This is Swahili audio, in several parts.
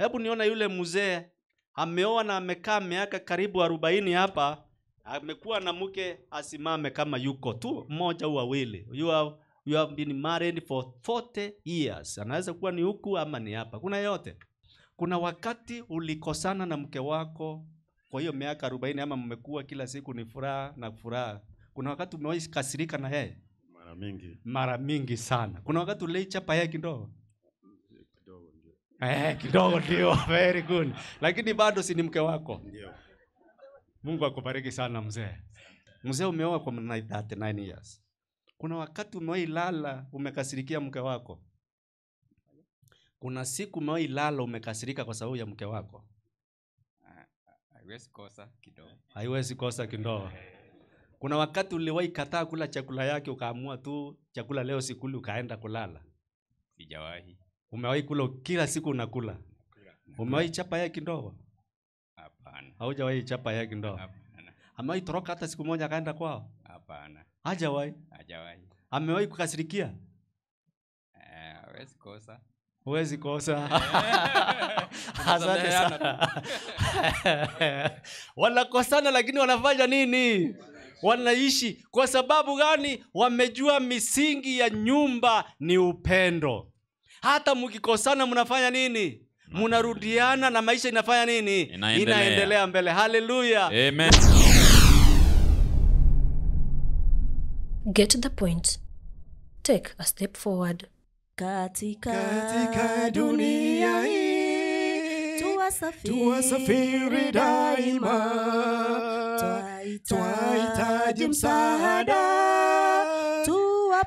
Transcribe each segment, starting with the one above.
Hebu niona yule mzee ameoa na amekaa miaka karibu 40 hapa, amekuwa na mke asimame kama yuko tu mmoja au wawili. You have been married for 40 years. Anaweza kuwa ni huku ama ni hapa. Kuna yote. Kuna wakati ulikosana na mke wako kwa hiyo miaka 40 ama mmekuwa kila siku ni furaha na furaha. Kuna wakati umewahi kasirika na yeye? Mara mingi. Mara mingi sana. Kuna wakati ulichapa yeye kidogo? Kidogo ndio. Very good. Lakini bado si ni mke wako? Ndio. Mungu akubariki sana mzee. Mzee umeoa kwa 39 years. Kuna wakati umewahi lala umekasirikia mke wako? Kuna siku umewahi lala umekasirika kwa sababu ya mke wako? Haiwezi kosa kidogo. Haiwezi kosa kidogo. Kuna wakati uliwahi kataa kula chakula yake ukaamua tu chakula leo sikuli ukaenda kulala? Sijawahi. Umewahi kula kila siku unakula? Umewahi chapa yake kidogo? Hapana. Haujawahi chapa yake kidogo? Hapana. Amewahi toroka hata siku moja akaenda kwao? Hapana. Hajawahi? Hajawahi. Amewahi kukasirikia? Hawezi kosa. Huwezi kosa. Asante sana. Wanakosana lakini wanafanya nini? Wanaishi. Kwa sababu gani? Wamejua misingi ya nyumba ni upendo. Hata mkikosana mnafanya nini? Mnarudiana na maisha inafanya nini? Inaendelea mbele. Hallelujah. Amen. Get the point. Take a step forward. Katika dunia hii tuwasafiri daima, twahitaji msaada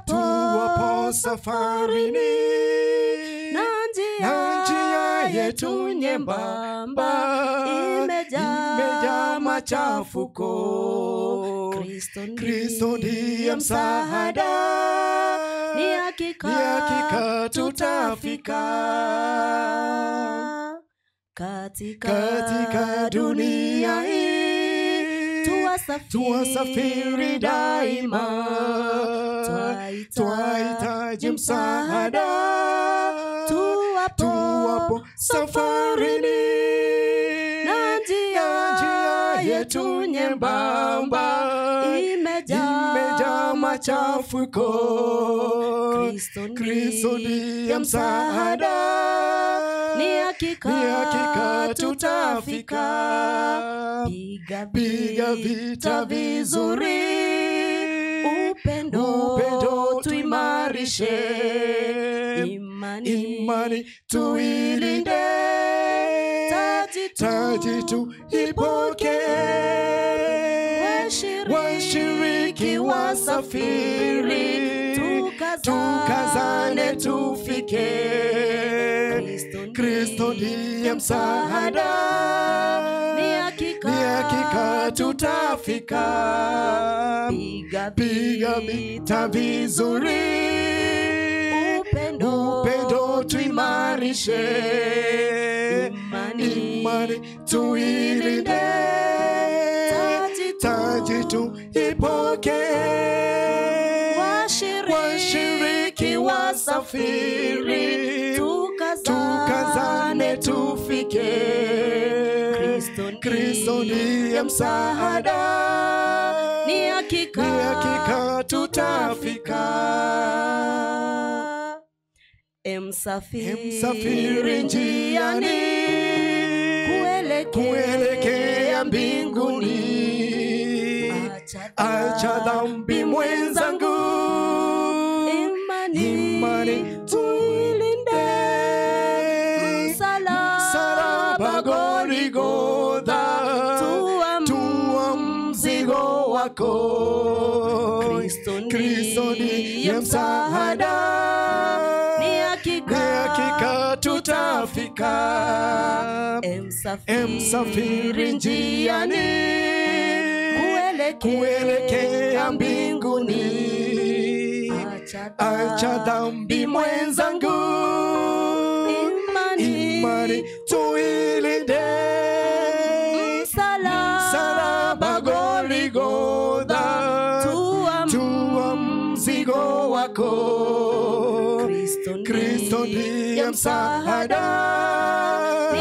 tuwapo safarini, na njia yetu nyembamba imejaa machafuko. Kristo ndiye msaada, ni hakika tutafika. Katika dunia hii tuwasafiri daima, twahitaji msaada tuwapo safarini, na njia yetu nyembamba imejaa machafuko. Kristo ndiye msaada, ni hakika tutafika. Piga vita vizuri, upendo tuimarishe, imani tuilinde, taji tuipoke, washiriki wasafiri, tukazane tufike. Kristo ndiye msaada, ni hakika tutafika. Piga vita vizuri, upendo tuimarishe, imani tuilinde, taji tuipoke, washiriki wasafiri, tukazane tufike. Kristo ndiye msaada, ni hakika tutafika. Msafiri njiani kuelekea mbinguni, acha dhambi mwenzangu, imani tuilinde, msalaba Golgotha, tua mzigo wako. Kristo ndiye msaada, ni hakika tutafika. Msafiri njiani kuelekea mbinguni, acha dhambi mwenzangu, imani tuilinde, msalaba Golgotha, tua mzigo wako. Kristo ndiye msaada, ni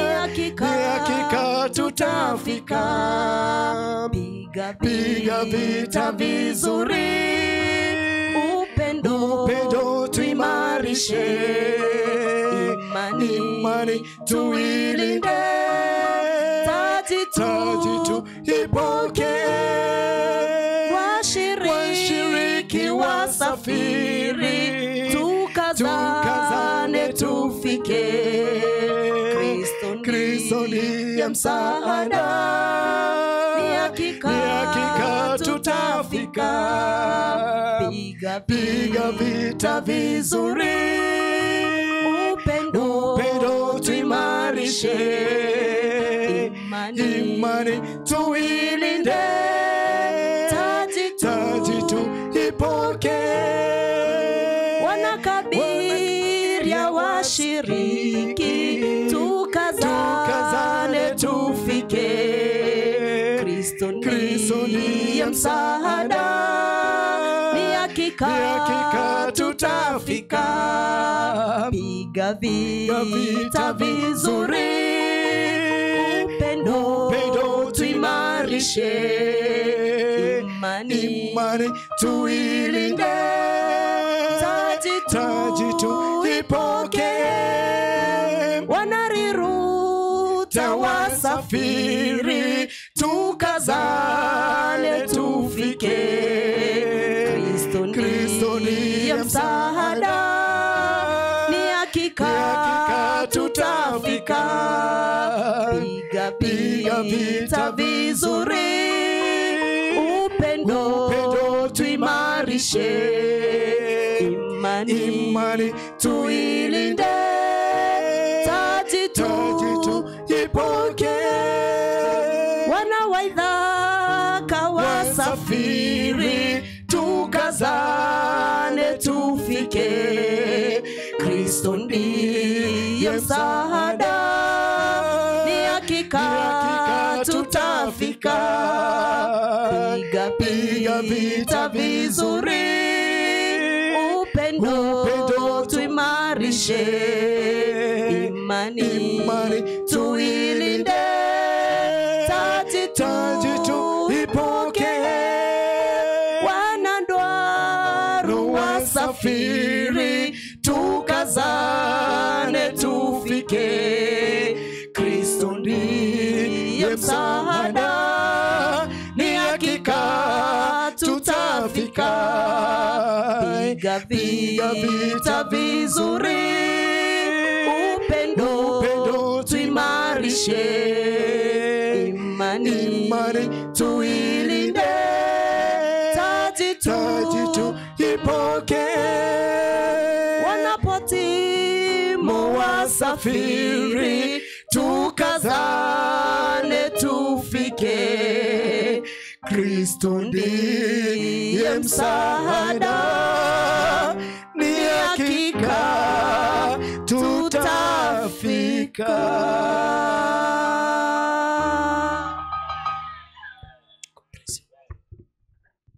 tutafika. Piga vita vizuri, upendo tuimarishe, imani tuilinde, taji tu ipoke, washiriki wasafiri, tukazane tufike. Kristo ndiye msaada, ni hakika tutafika. Piga vita vizuri, upendo tuimarishe, imani tuilinde, taji tu ipoke, wanakabiria washiriki, tukazane tufike. Kristo ndiye msaada, ni hakika tutafika. Piga vita vizuri, upendo tuimarishe, imani tuilinde, taji tu ipoke, wanariruta wasafiri, tukazane tufike. Kristo ndiye msaada, ni hakika tutafika. Piga vita vizuri, upendo tuimarishe, imani tuilinde, taji tu ipoke, wanawaidhaka wasafiri, tukazane tufike. Kristo ndiye msaada, ni hakika tutafika. Piga vita vizuri, upendo tuimarishe, imani tuilinde, taji tu ipoke, wanandwaru wasafiri, tukazane tufike. Kristo ndiye msaada, ni hakika tutafika. Piga vita vizuri, upendo tuimarishe, imani tuilinde, taji tu ipoke, wanapotimu wasafiri, tukazane tufike. Kristo ndiye msaada, ni hakika tutafika.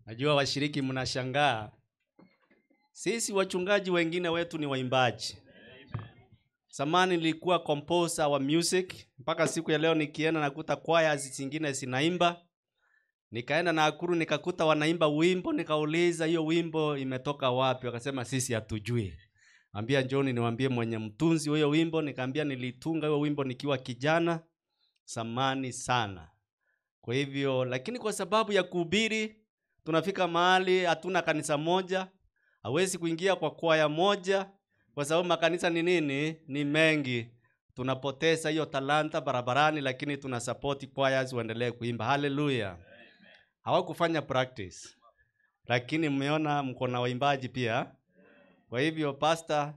Najua washiriki mnashangaa. Sisi wachungaji wengine wetu ni waimbaji. Zamani nilikuwa composer wa music, mpaka siku ya leo nikienda nakuta choirs zingine zinaimba. Nikaenda Nakuru nikakuta wanaimba wimbo, nikauliza hiyo wimbo imetoka wapi? Wakasema sisi hatujui. Ambia John niwaambie mwenye mtunzi huyo wimbo. Nikaambia nilitunga huyo wimbo nikiwa kijana zamani sana. Kwa hivyo, lakini kwa sababu ya kuhubiri tunafika mahali hatuna kanisa moja, hawezi kuingia kwa kwaya moja kwa sababu makanisa ni nini? Ni mengi. Tunapoteza hiyo talanta barabarani, lakini tunasupport choirs waendelee kuimba. Hallelujah. Hawakufanya practice, lakini mmeona mko na waimbaji pia. Kwa hivyo pastor,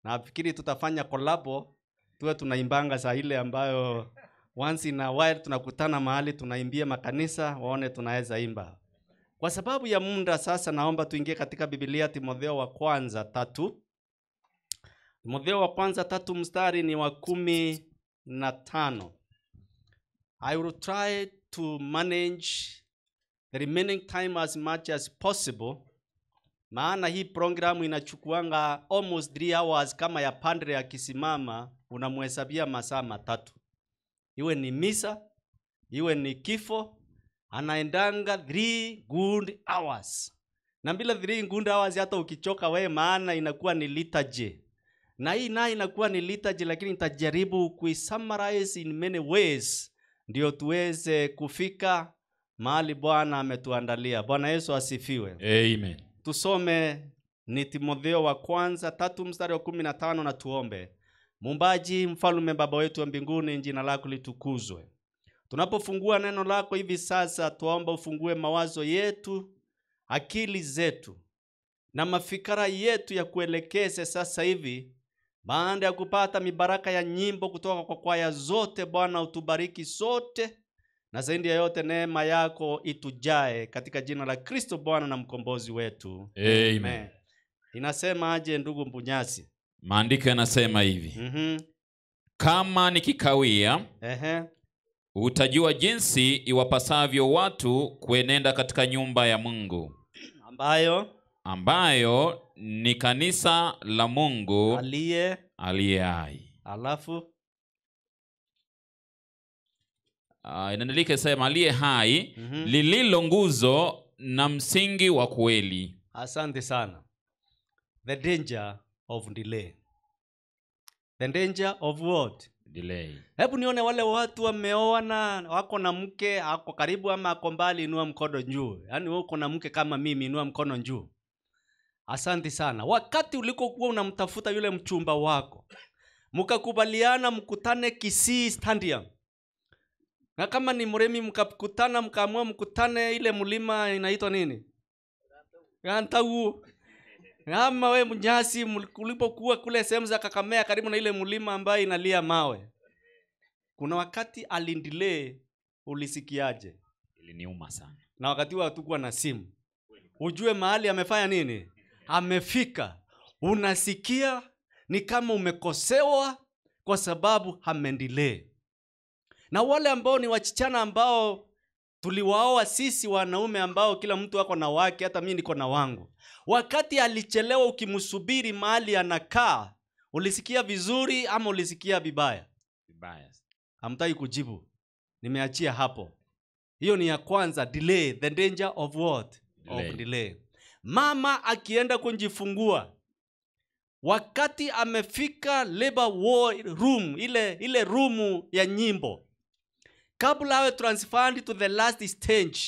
nafikiri tutafanya collabo, tuwe tunaimbanga saa ile ambayo once in a while tunakutana mahali tunaimbia makanisa waone tunaweza imba. Kwa sababu ya muda sasa naomba tuingie katika Biblia Timotheo wa kwanza 3. Timotheo wa kwanza 3 mstari ni wa 15. I will try to manage the remaining time as much as possible. Maana hii programu inachukuanga almost 3 hours kama ya padre akisimama unamhesabia masaa 3. Iwe ni misa iwe ni kifo, anaendanga 3 good hours. Na bila 3 good hours hata ukichoka wewe, maana inakuwa ni liturgy. Na hii nayo inakuwa ni liturgy, lakini nitajaribu kuisummarize in many ways ndio tuweze kufika mahali Bwana ametuandalia. Bwana Yesu asifiwe. Amen. Tusome ni Timotheo wa kwanza 3:15 na tuombe. Muumbaji, mfalme, Baba wetu wa mbinguni, jina lako litukuzwe. Tunapofungua neno lako hivi sasa, tuomba ufungue mawazo yetu, akili zetu na mafikara yetu ya kuelekeze sasa hivi. Baada ya kupata mibaraka ya nyimbo kutoka kwa kwaya zote, Bwana utubariki sote, na zaidi ya yote neema yako itujae katika jina la Kristo Bwana na mkombozi wetu. Amen. Inasema aje ndugu Mbunyasi? Maandiko yanasema hivi. Kama nikikawia, utajua jinsi iwapasavyo watu kuenenda katika nyumba ya Mungu, ambayo ni kanisa la Mungu aliye hai. Alafu inaendelea sema aliye hai, lililo nguzo na msingi wa kweli. Asante sana. The danger of delay. The danger of what? Delay. Hebu nione wale watu wameoana, wako na mke, ako karibu ama ako mbali, inua mkono juu. Yaani wewe uko na mke kama mimi, inua mkono juu. Asante sana. Wakati ulikokuwa unamtafuta yule mchumba wako, mkakubaliana mkutane Kisii Stadium. Na kama ni Muremi mkakutana, mkaamua mkutane ile mlima inaitwa nini? Gantau. Ama we Mnyasi ulipokuwa kule sehemu za Kakamega karibu na ile mlima ambayo inalia mawe. Kuna wakati alindelay, ulisikiaje? Iliniuma sana. Na wakati huo hatukuwa na simu. Ujue mahali amefanya nini? Amefika. Unasikia ni kama umekosewa kwa sababu amendelay. Na wale ambao ni wachichana ambao tuliwaoa sisi wanaume ambao kila mtu wako na wake, hata mimi niko na wangu. Wakati alichelewa ukimsubiri mahali anakaa, ulisikia vizuri ama ulisikia vibaya? Vibaya. Hamtaki kujibu. Nimeachia hapo. Hiyo ni ya kwanza, delay, the danger of what? Delay. Of delay. Mama akienda kujifungua, wakati amefika labor room, ile room ya nyimbo, kabla awe transferred to the last stage,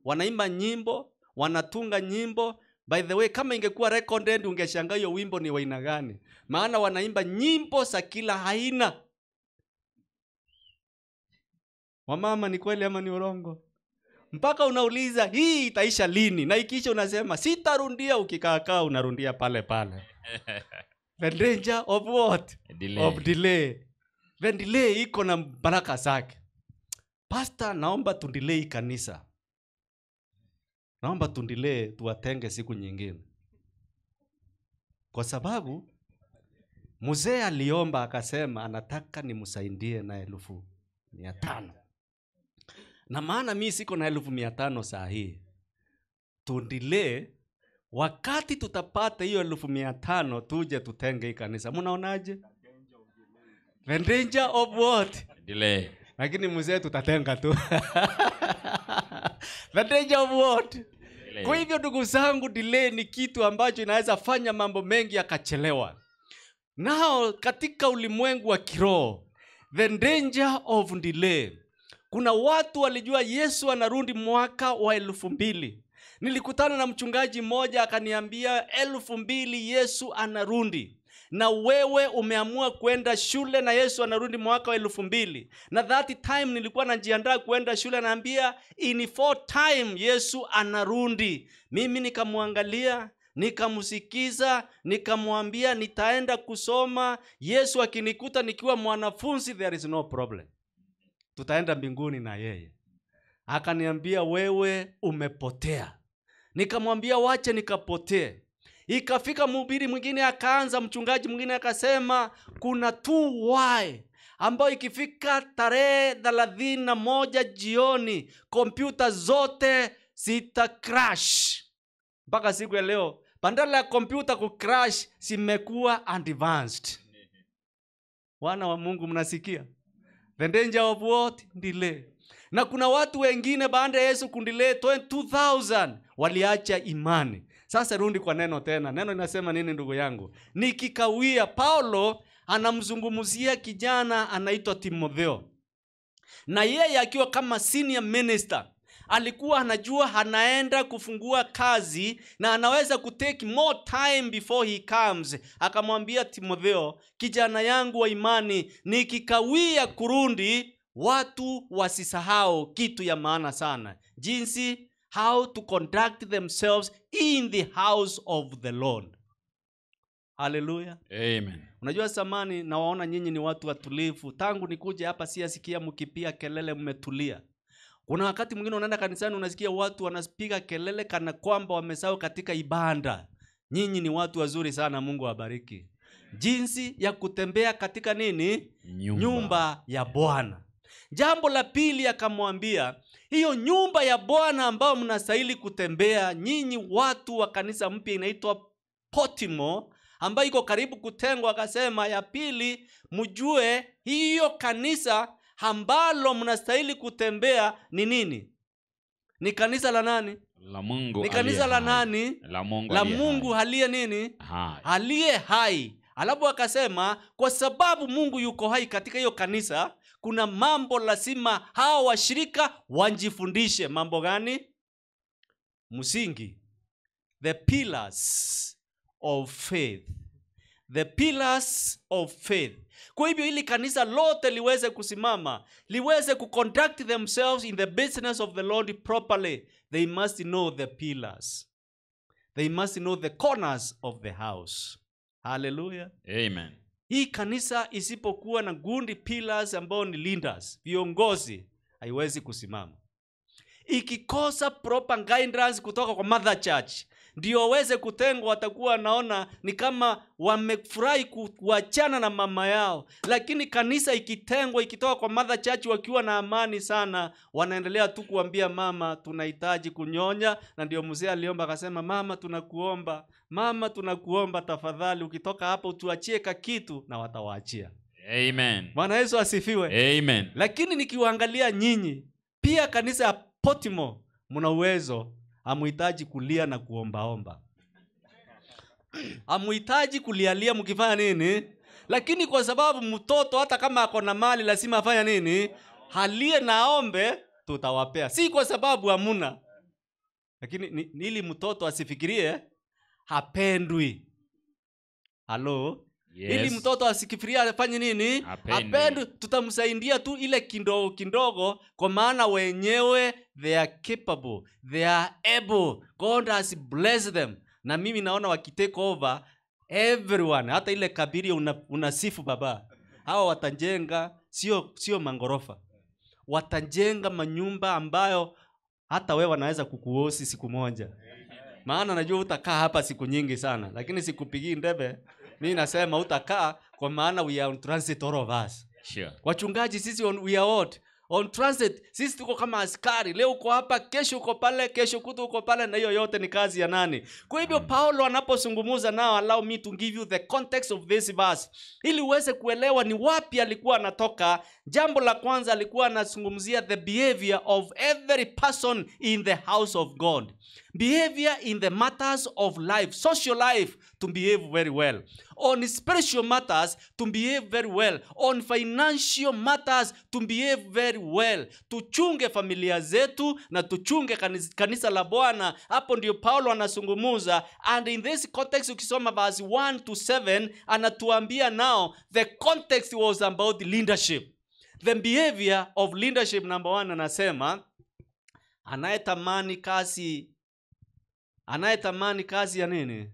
wanaimba nyimbo, wanatunga nyimbo. By the way, kama ingekuwa recorded ungeshangaa hiyo wimbo ni wa aina gani. Maana wanaimba nyimbo za kila aina. Wamama, ni kweli ama ni urongo? Mpaka unauliza hii itaisha lini? Na ikiisha unasema sitarundia, ukikaa unarundia pale pale. The danger of what? Delay. Of delay. The delay iko na baraka zake. Pastor, naomba tundelay kanisa. Naomba tundelay tuwatenge siku nyingine. Kwa sababu mzee aliomba akasema anataka nimsaidie na 1500. Na maana mimi siko na 1500 saa hii. Tundelay, wakati tutapata hiyo 1500 tuje tutenge hii kanisa. Mnaonaje? The danger of what? Delay. Lakini mzee tutatenga tu. The danger of what? Delay. Kwa hivyo ndugu zangu, delay ni kitu ambacho inaweza fanya mambo mengi yakachelewa. Now katika ulimwengu wa kiroho, the danger of delay. Kuna watu walijua Yesu anarudi mwaka wa 2000. Nilikutana na mchungaji mmoja akaniambia 2000 Yesu anarudi. Na wewe umeamua kwenda shule na Yesu anarudi mwaka wa 2000. Na that time nilikuwa najiandaa kwenda shule, naambia in 4 time Yesu anarudi. Mimi nikamwangalia, nikamsikiza, nikamwambia nitaenda kusoma. Yesu akinikuta nikiwa mwanafunzi, there is no problem. Tutaenda mbinguni na yeye. Akaniambia wewe umepotea. Nikamwambia wache nikapotee. Ikafika mhubiri mwingine akaanza, mchungaji mwingine akasema kuna 2Y ambao ikifika tarehe 31 jioni kompyuta zote zita crash. Mpaka siku ya leo badala ya kompyuta ku crash zimekuwa advanced. Wana wa Mungu, mnasikia? The danger of what? Delay. Na kuna watu wengine baada ya Yesu kundile 2000 waliacha imani. Sasa rudi kwa neno tena. Neno linasema nini ndugu yangu? Nikikawia, Paulo anamzungumzia kijana anaitwa Timotheo. Na yeye akiwa kama senior minister, alikuwa anajua anaenda kufungua kazi na anaweza kutake more time before he comes. Akamwambia Timotheo, kijana yangu wa imani, nikikawia kurundi, watu wasisahau kitu ya maana sana. Jinsi how to conduct themselves in the house of the Lord. Hallelujah. Amen. Unajua samani nawaona nyinyi ni watu watulivu. Tangu nikuje hapa siasikia mkipia kelele mmetulia. Kuna wakati mwingine unaenda kanisani unasikia watu wanapiga kelele kana kwamba wamesahau katika ibada. Nyinyi ni watu wazuri sana, Mungu awabariki. Jinsi ya kutembea katika nini? Nyumba ya Bwana. Jambo la pili akamwambia, hiyo nyumba ya Bwana ambao mnastahili kutembea nyinyi watu wa kanisa mpya inaitwa Potimo, ambayo iko karibu kutengwa. Akasema ya pili, mjue hiyo kanisa ambalo mnastahili kutembea ni nini? Ni kanisa la nani? La Mungu. Ni kanisa la nani? La Mungu aliye nini? Aliye hai. Alafu akasema kwa sababu Mungu yuko hai katika hiyo kanisa, kuna mambo lazima hao washirika wanjifundishe. Mambo gani? Msingi. The pillars of faith. The pillars of faith. Kwa hivyo ili kanisa lote liweze kusimama, liweze kuconduct themselves in the business of the Lord properly, they must know the pillars. They must know the corners of the house. Hallelujah. Amen. Hii kanisa isipokuwa na gundi pillars ambao ni leaders, viongozi, haiwezi kusimama. Ikikosa proper guidance kutoka kwa mother church, ndio waweze kutengwa, watakuwa naona ni kama wamefurahi kuachana na mama yao. Lakini kanisa ikitengwa, ikitoka kwa mother church wakiwa na amani sana, wanaendelea tu kuambia mama tunahitaji kunyonya. Na ndio mzee aliomba akasema, mama tunakuomba tafadhali ukitoka hapa utuachie kitu, na watawaachia. Amen. Bwana Yesu asifiwe. Amen. Lakini nikiwaangalia nyinyi pia kanisa ya Potimo, mna uwezo. Hamuhitaji kulia na kuombaomba. Hamuhitaji kulialia mkifanya nini? Lakini kwa sababu mtoto hata kama ako na mali lazima afanya nini? Halie na aombe, tutawapea. Si kwa sababu hamuna. Lakini ili mtoto asifikirie hapendwi. Halo? Yes. Ili mtoto asikifikirie afanye nini? Hapendwi. Tutamsaidia tu ile kidogo kwa maana wenyewe they are capable, they are able. God has blessed them. Na mimi naona wakitake over everyone, hata ile kabiri unasifu baba. Hawa watajenga sio mangorofa. Watajenga manyumba ambayo hata wewe wanaweza kukuosi siku moja. Maana najua utakaa hapa siku nyingi sana, lakini sikupigii ndebe. Mimi nasema utakaa kwa maana we are on transit all of us. Sure. Wachungaji sisi we are what? On transit. Sisi tuko kama askari. Leo uko hapa, kesho uko pale, kesho kutu uko pale, na hiyo yote ni kazi ya nani? Kwa hivyo Paulo anapozungumza nao, allow me to give you the context of this verse ili uweze kuelewa ni wapi alikuwa anatoka. Jambo la kwanza alikuwa anazungumzia the behavior of every person in the house of God. Behavior in the matters of life, social life, to behave very well. On spiritual matters, to behave very well. On financial matters, to behave very well. Tuchunge familia zetu na tuchunge kanisa la Bwana. Hapo ndio Paulo anazungumza. And in this context, ukisoma verse 1 to 7, anatuambia now, the context was about leadership. The behavior of leadership, number 1, anasema, anayetamani kazi ya nini?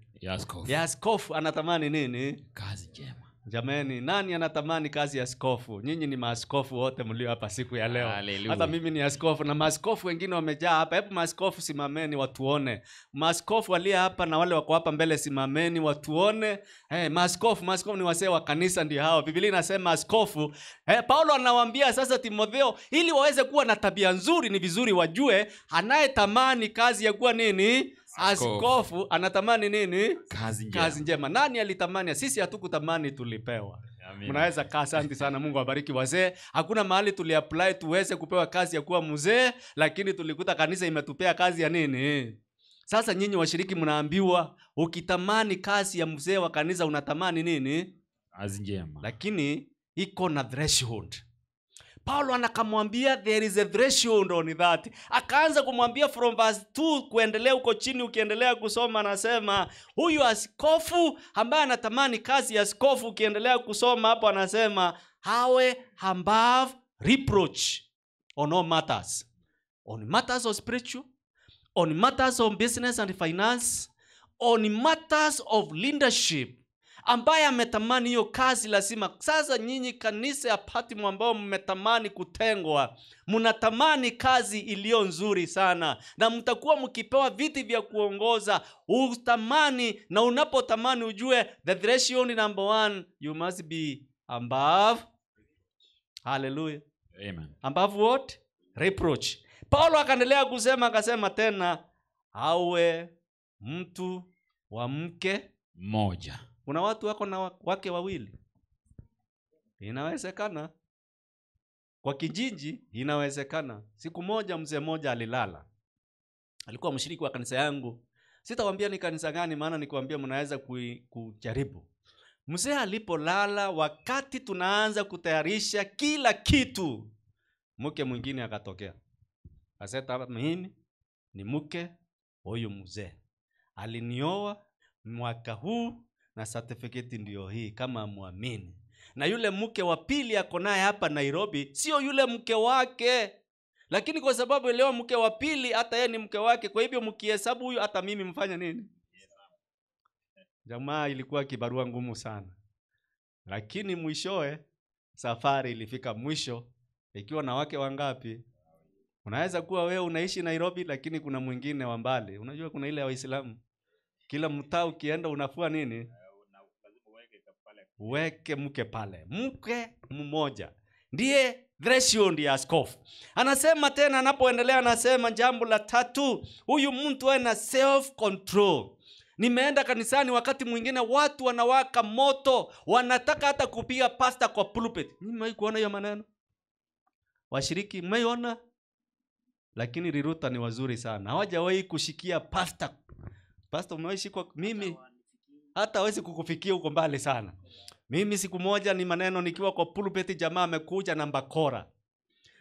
Ya askofu. Anatamani nini? Kazi njema. Jameni, nani anatamani kazi ya askofu? Nyinyi ni maaskofu wote mlio hapa siku ya leo. Hallelujah. Hata mimi ni askofu na maaskofu wengine wamejaa hapa. Hebu maaskofu simameni watuone. Maaskofu walio hapa na wale wako hapa mbele simameni watuone. Maaskofu ni wasee wa kanisa ndio hao. Biblia inasema askofu. Paulo anawaambia sasa Timotheo, ili waweze kuwa na tabia nzuri ni vizuri wajue anayetamani kazi ya kuwa nini? Askofu anatamani nini? Kazi njema. Kazi njema. Nani alitamani? Sisi hatukutamani, tulipewa. Mnaweza kaa. Asante sana, Mungu awabariki wazee. Hakuna mahali tuliapply tuweze kupewa kazi ya kuwa mzee, lakini tulikuta kanisa imetupea kazi ya nini? Sasa nyinyi washiriki mnaambiwa ukitamani kazi ya mzee wa kanisa unatamani nini? Kazi njema. Lakini iko na threshold. Paulo anakamwambia there is a threshold on that. Akaanza kumwambia from verse 2 kuendelea huko chini, ukiendelea kusoma anasema huyu askofu ambaye anatamani kazi ya askofu, ukiendelea kusoma hapo anasema hawe above reproach on all matters. On matters of spiritual, on matters of business and finance, on matters of leadership. Ambaye ametamani hiyo kazi lazima. Sasa nyinyi kanisa ya Patmo ambao mmetamani kutengwa, mnatamani kazi iliyo nzuri sana, na mtakuwa mkipewa viti vya kuongoza. Utamani, na unapotamani ujue the threshold number 1, you must be above. Hallelujah. Amen. Above what? Reproach. Paulo akaendelea kusema, akasema tena awe mtu wa mke mmoja. Kuna watu wako na wake wawili. Inawezekana. Kwa kijiji inawezekana. Siku moja mzee mmoja alilala. Alikuwa mshiriki wa kanisa yangu. Sitawaambia ni kanisa gani, maana nikwambia mnaweza kujaribu. Mzee alipolala, wakati tunaanza kutayarisha kila kitu, mke mwingine akatokea. Akasema mimi ni mke huyu mzee. Alinioa mwaka huu na certificate ndio hii kama muamini. Na yule mke wa pili ako naye hapa Nairobi, sio yule mke wake. Lakini kwa sababu leo mke wa pili hata yeye ni mke wake, kwa hivyo mkihesabu huyu hata mimi mfanya nini? Jamaa ilikuwa kibarua ngumu sana. Lakini mwishoe safari ilifika mwisho ikiwa na wake wangapi? Unaweza kuwa wewe unaishi Nairobi lakini kuna mwingine wa mbali. Unajua kuna ile ya Waislamu. Kila mtaa ukienda unafua nini? Weke mke pale. Mke mmoja. Ndiye threshold ya askofu. Anasema tena, anapoendelea anasema jambo la 3, huyu mtu ana self control. Nimeenda kanisani wakati mwingine watu wanawaka moto, wanataka hata kupiga pasta kwa pulpit. Mimi kuona hiyo maneno. Washiriki mmeona? Lakini riruta ni wazuri sana. Hawajawahi kushikia pasta. Pasta umewaishi kwa mimi hata hawezi kukufikia huko mbali sana. Mimi siku moja ni maneno nikiwa kwa pulpit, jamaa amekuja na bakora.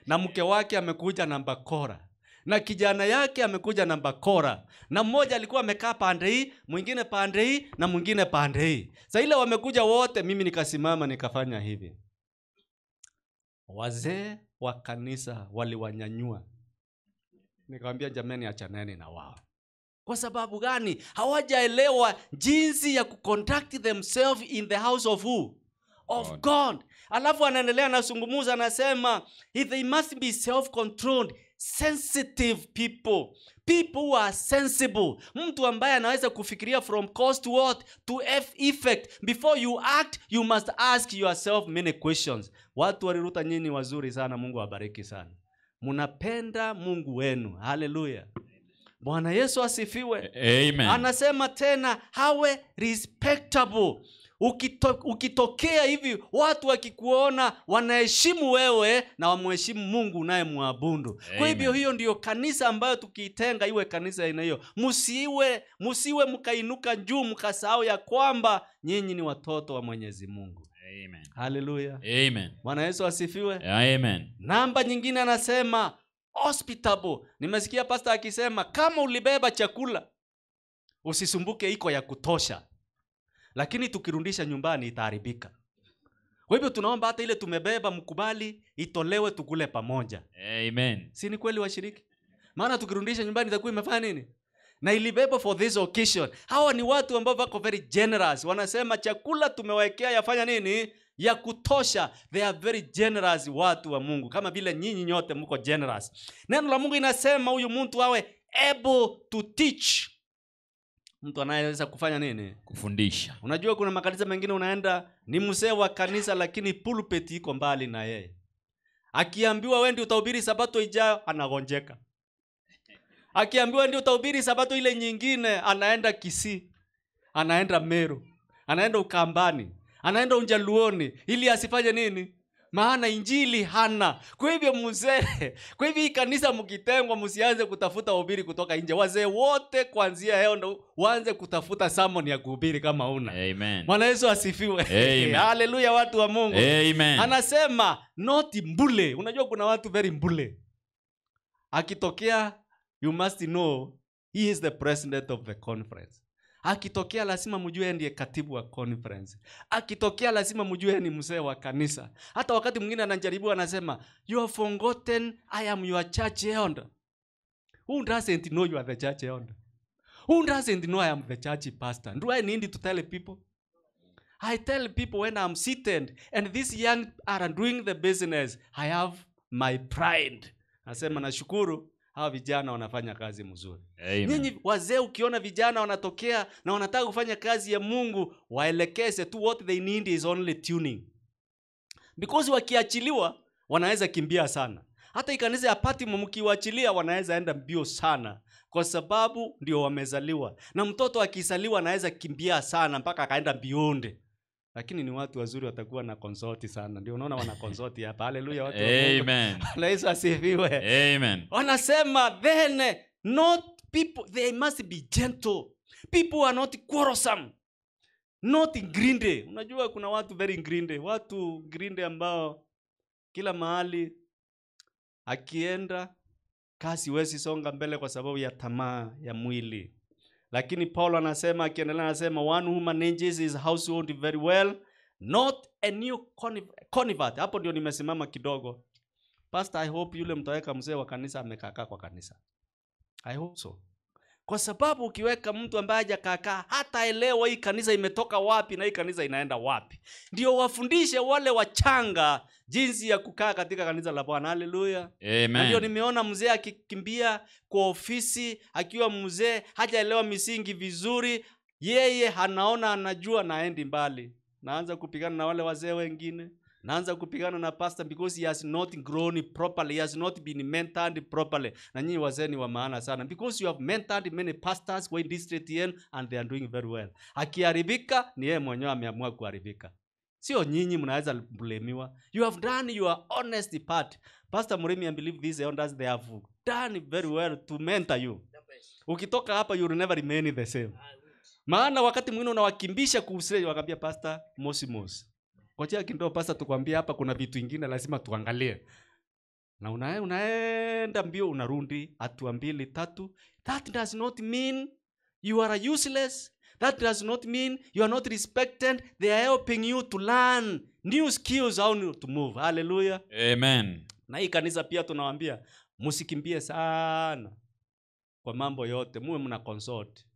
Na mke wake amekuja na bakora. Na kijana yake amekuja na bakora. Na mmoja alikuwa amekaa pande hii, mwingine pande hii na mwingine pande hii. Sasa ile wamekuja wote, mimi nikasimama nikafanya hivi. Wazee wa kanisa waliwanyanyua. Nikamwambia jamani, achaneni na wao. Kwa sababu gani? Hawajaelewa jinsi ya kuconduct themselves in the house of who? Of God. Alafu anaendelea anazungumza, anasema they must be self-controlled, sensitive people. People who are sensible. Mtu ambaye anaweza kufikiria from cause to what? To effect. Before you act, you must ask yourself many questions. Watu waliruta nyinyi wazuri sana, Mungu awabariki sana. Munapenda Mungu wenu. Hallelujah. Bwana Yesu asifiwe. Amen. Anasema tena hawe respectable. Ukitokea hivi watu wakikuona wanaheshimu wewe na wamheshimu Mungu unayemwabudu. Kwa hivyo hiyo ndiyo kanisa ambayo tukiitenga iwe kanisa ina hiyo. Msiwe mkainuka juu mkasahau ya kwamba nyinyi ni watoto wa Mwenyezi Mungu. Amen. Hallelujah. Amen. Bwana Yesu asifiwe. Amen. Namba nyingine anasema hospitable. Nimesikia pastor akisema kama ulibeba chakula usisumbuke, iko ya kutosha. Lakini tukirudisha nyumbani itaharibika. Kwa hivyo tunaomba hata ile tumebeba mkubali itolewe tukule pamoja. Amen. Si ni kweli washiriki? Maana tukirudisha nyumbani itakuwa imefanya nini? Na ilibeba for this occasion. Hawa ni watu ambao wako very generous. Wanasema chakula tumewekea yafanya nini? Ya kutosha. They are very generous watu wa Mungu. Kama vile nyinyi nyote mko generous. Neno la Mungu inasema huyu mtu awe able to teach. Mtu anayeweza kufanya nini? Kufundisha. Unajua kuna makanisa mengine unaenda ni mzee wa kanisa lakini pulpit iko mbali na yeye. Akiambiwa wewe ndio utahubiri sabato ijayo anagonjeka. Akiambiwa ndio utahubiri sabato ile nyingine anaenda Kisii, anaenda Meru, anaenda Ukambani. anaenda Unjaluoni ili asifanye nini? Maana injili hana. Kwa hivyo mzee, kwa hivyo hii kanisa mkitengwa msianze kutafuta ubiri kutoka nje. Wazee wote kuanzia leo ndo waanze kutafuta sermon ya kuhubiri kama una. Amen. Bwana Yesu asifiwe. Amen. Haleluya watu wa Mungu. Amen. Anasema not mbule. Unajua kuna watu very mbule. Akitokea, you must know he is the president of the conference. Akitokea lazima mjue ndiye katibu wa conference. Akitokea lazima mjue ni mzee wa kanisa. Hata wakati mwingine anajaribu anasema, you have forgotten I am your church elder. Who doesn't know you are the church elder? Who doesn't know I am the church pastor? Do I need to tell people? I tell people when I'm seated and these young are doing the business, I have my pride. Nasema nashukuru hawa vijana wanafanya kazi mzuri. Nyinyi wazee ukiona vijana wanatokea na wanataka kufanya kazi ya Mungu, waelekeze tu, what they need is only tuning. Because wakiachiliwa wanaweza kimbia sana. Hata ikanisa ya Patimo mkiwaachilia wanaweza enda mbio sana, kwa sababu ndio wamezaliwa. Na mtoto akizaliwa anaweza kimbia sana mpaka akaenda beyond. Lakini ni watu wazuri watakuwa na consult sana. Ndio unaona wana consult hapa. Haleluya watu wa Mungu. Amen. Yesu asifiwe. Amen. Wanasema then not people, they must be gentle. People are not quarrelsome. Not grinde. Unajua kuna watu very grinde. Watu grinde ambao kila mahali akienda kasi wezi songa mbele kwa sababu ya tamaa ya mwili. Lakini Paulo anasema, akiendelea anasema, one who manages his household very well, not a new convert. Hapo ndio nimesimama kidogo. Pastor, I hope yule mtaweka mzee wa kanisa amekaa kwa kanisa. I hope so. Kwa sababu ukiweka mtu ambaye hajakaa hata elewa hii kanisa imetoka wapi na hii kanisa inaenda wapi. Ndio wafundishe wale wachanga jinsi ya kukaa katika kanisa la Bwana. Haleluya. Amen. Ndio nimeona mzee akikimbia kwa ofisi akiwa mzee hajaelewa misingi vizuri, yeye anaona anajua na aendi mbali. Naanza kupigana na wale wazee wengine. Naanza kupigana na pastor because he has not grown properly. He has not been mentored properly. Na nyinyi wazee ni wa maana sana. Because you have mentored many pastors in district yen and they are doing very well. Akiharibika ni yeye mwenyewe ameamua kuharibika. Sio nyinyi mnaweza blamiwa. You have done your honest part. Pastor Murimi, I believe these elders, they have done very well to mentor you. Ukitoka hapa you will never remain the same. Maana wakati mwingine unawakimbisha kusema wakambia pastor mosi. Ngoja kidogo pastor tukwambia hapa kuna vitu vingine lazima tuangalie. Na unaenda mbio unarudi hatua 2 3. That does not mean you are useless. That does not mean you are not respected. They are helping you to learn new skills how to move. Hallelujah. Amen. Na hii kanisa pia tunawaambia msikimbie sana kwa mambo yote, muwe mna consult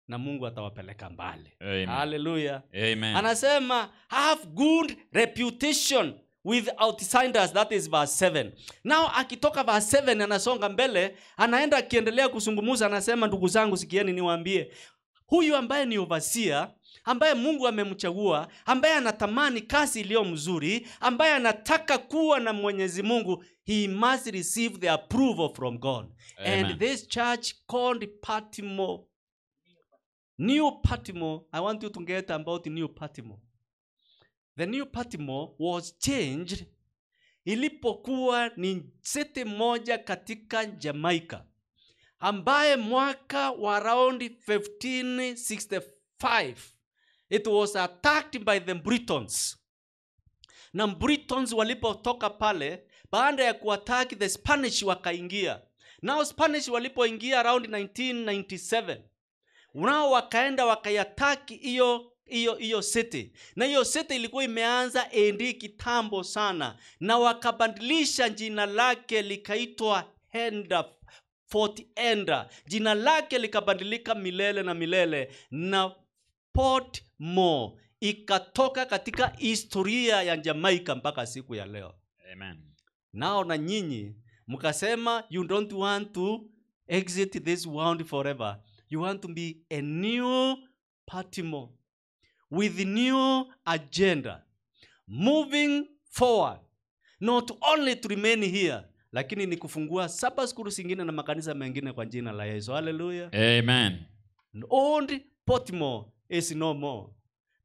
na Mungu atawapeleka mbali. Amen. Hallelujah. Amen. Anasema have good reputation with outsiders. That is verse 7. Now akitoka verse 7 anasonga mbele, anaenda akiendelea kuzungumza, anasema ndugu zangu sikieni niwaambie, huyu ambaye ni overseer, ambaye Mungu amemchagua, ambaye anatamani kazi iliyo mzuri, ambaye anataka kuwa na Mwenyezi Mungu, he must receive the approval from God. Amen. And this church called Patimo, New Patimo, I want you to get about New Patimo. The New Patimo was changed ilipokuwa ni city moja katika Jamaica, ambaye mwaka wa around 1565 it was attacked by the Britons. Na Britons walipotoka pale, baada ya kuattack the Spanish wakaingia. Now Spanish walipoingia around 1997, nao wakaenda wakayataki hiyo city. Na hiyo city ilikuwa imeanza endi kitambo sana, na wakabadilisha jina lake likaitwa Fort Enda. Jina lake likabadilika milele na milele, na Portmore ikatoka katika historia ya Jamaica mpaka siku ya leo. Amen. Nao na nyinyi mkasema you don't want to exit this world forever. You want to be a new Patimo with new agenda, moving forward, not only to remain here, lakini ni kufungua saba skuru zingine na makanisa mengine kwa jina la Yesu. Hallelujah. Amen. Old Patimo is no more.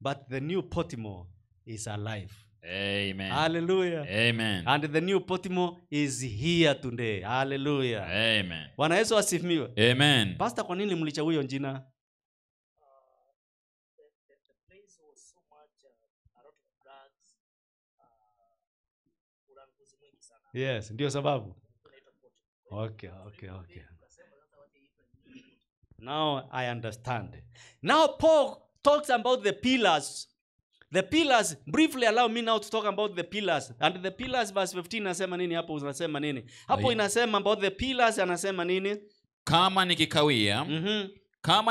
but the new Potimo is alive. Amen. Hallelujah. Amen. And the new Potimo is here today. Hallelujah. Amen. Bwana Yesu asifiwe. Amen. Pastor, kwa nini mlicha huyo jina? The place was so much a lot of drugs, ulanguzi mwingi sana. Yes, ndio sababu. Okay. Now I understand. Now Paul talks about the pillars. The pillars, briefly allow me now to talk about the pillars. And the pillars, verse 15, nasema nini hapo? Unasema nini? Hapo inasema about the pillars, anasema nini? Kama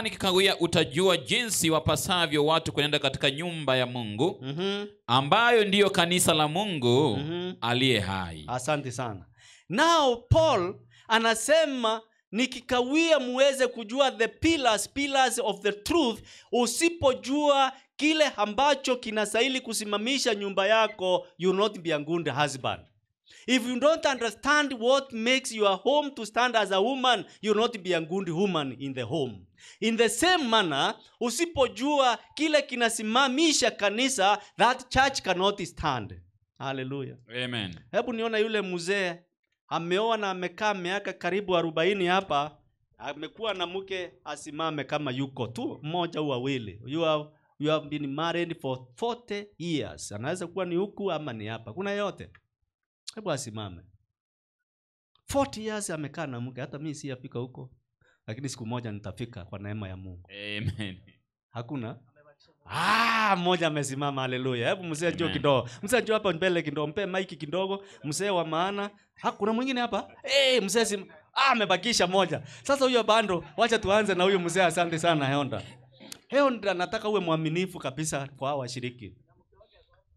nikikawia utajua jinsi wapasavyo watu kuenda katika nyumba ya Mungu, ambayo ndiyo kanisa la Mungu aliye hai. Asante sana. Now Paul anasema nikikawia muweze kujua the pillars of the truth. Usipojua kile ambacho kinastahili kusimamisha nyumba yako, you will not be a good husband. If you don't understand what makes your home to stand as a woman, you will not be a good woman in the home. In the same manner, usipojua kile kinasimamisha kanisa, that church cannot stand. Hallelujah. Amen. Hebu niona yule mzee ameoa na amekaa miaka karibu 40 hapa, amekuwa na mke asimame kama yuko tu mmoja au wawili. You have been married for 40 years. Anaweza kuwa ni huku ama ni hapa. Kuna yote. Hebu asimame. 40 years amekaa na mke. Hata mimi siyafika huko. Lakini siku moja nitafika kwa neema ya Mungu. Amen. Hakuna? Mmoja amesimama. Haleluya. Hebu mzee njoo kidogo. Mzee njoo hapa mbele kidogo. Mpe mic kidogo. Mzee wa maana. Kuna mwingine hapa? Mzee amebakisha moja. Sasa huyo bando, wacha tuanze na huyo mzee. Asante sana Honda, nataka uwe mwaminifu kabisa kwa washiriki.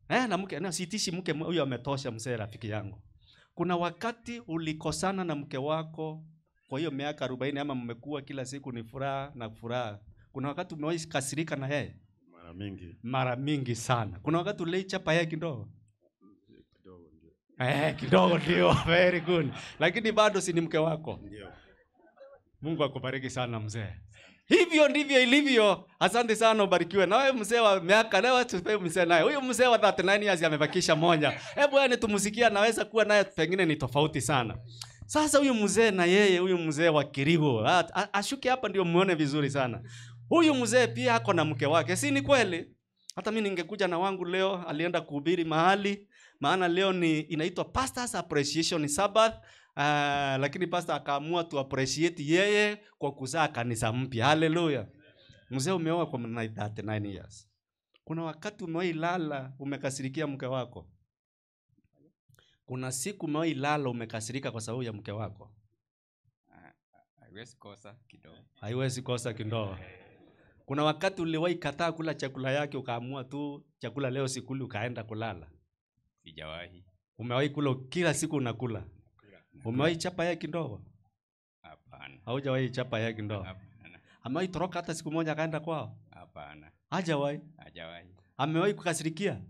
Na mke, sitishi mke huyo ametosha mzee rafiki yangu. Kuna wakati ulikosana na mke wako kwa hiyo miaka 40 ama mmekuwa kila siku ni furaha na furaha. Kuna wakati umewahi kasirika na yeye? Mara mingi sana. Kuna wakati ulichapa yeye kidogo? Kidogo ndio. Very good. Lakini bado si ni mke wako? Ndio. Mungu akubariki sana mzee. Hivyo ndivyo ilivyo. Asante sana, ubarikiwe. Na wewe mzee wa miaka leo tupe mzee naye. Huyo mzee wa 39 years amebakisha moja. Hebu yani tumusikia, naweza kuwa naye pengine ni tofauti sana. Sasa huyu mzee na yeye, huyu mzee wa Kirigo, ashuke hapa ndio muone vizuri sana. Huyu mzee pia ako na mke wake. Si ni kweli? Hata mimi ningekuja na wangu leo, alienda kuhubiri mahali, maana leo ni inaitwa Pastors Appreciation Sabbath. Lakini pastor akaamua tu appreciate yeye kwa kuzaa kanisa mpya. Hallelujah. Mzee umeoa kwa 39 years. Kuna wakati umewahi lala umekasirikia mke wako? Kuna siku umewahi lala umekasirika kwa sababu ya mke wako? Haiwezi kosa kidogo. Kuna wakati uliwahi kataa kula chakula yake ukaamua tu chakula leo sikuli ukaenda kulala? Sijawahi. Umewahi kula kila siku unakula? Umewahi chapa yake kidogo? Hapana. Haujawahi chapa yake kidogo? Hapana. Amewahi toroka hata siku moja akaenda kwao? Hapana. Hajawahi? Hajawahi. Amewahi kukasirikia?